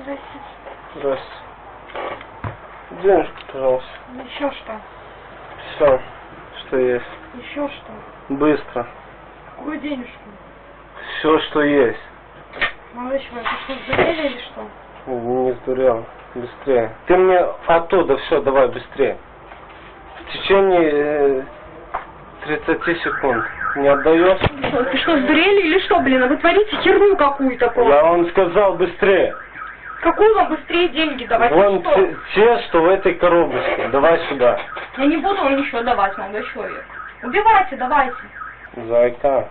Здравствуйте. Здравствуйте. Денежку, пожалуйста. Еще что? Все, что есть. Еще что? Быстро. Какую денежку? Все, что есть. Молодой человек, вы что, сдурели или что? Не сдурел. Быстрее. Ты мне оттуда все, давай быстрее. В течение 30 секунд. Не отдаешь? Вы что, сдурели или что, блин? А вы творите херню какую-то просто. Я вам сказал быстрее. Какую вам быстрее деньги давать? Вон Что? те, что в этой коробочке. Давай сюда. Я не буду вам ничего давать, молодой человек. Убивайте, давайте. Зайка,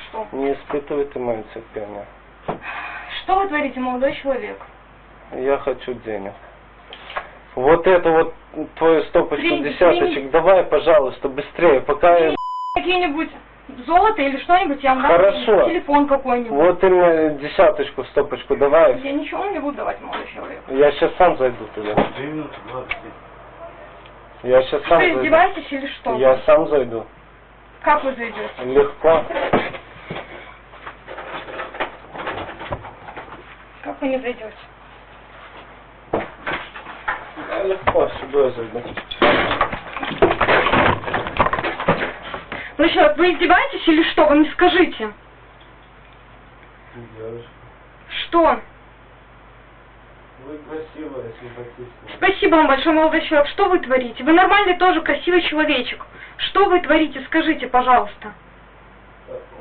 Что? не испытывай ты мое терпение. Что вы творите, молодой человек? Я хочу денег. Вот это вот твою стопочку Три- десяточек, три- давай, пожалуйста, быстрее, пока я... Какие-нибудь золото или что-нибудь я вам дам. Хорошо. Телефон какой-нибудь. Вот ты мне десяточку, стопочку давай. Я ничего вам не буду давать, молодой человек. Я сейчас сам зайду туда. 2 минуты, 20. Я сейчас Вы сам зайду. издеваетесь или что? Я сам зайду. Как вы зайдете? Легко. Как вы не зайдете? Я легко сюда зайду. Ну что, вы издеваетесь или что? Вы мне скажите. Девушка, Что? вы красивая, симпатичная. Спасибо вам большое, молодой человек. Что вы творите? Вы нормальный тоже красивый человечек. Что вы творите? Скажите, пожалуйста.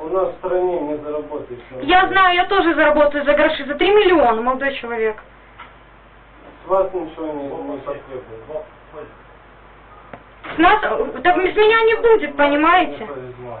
У нас в стране не заработаешь. Я знаю, я тоже заработаю за гроши. За 3 миллиона, молодой человек. С вас ничего не потребуется. С нас... Так с меня не будет, понимаете? Не повезло.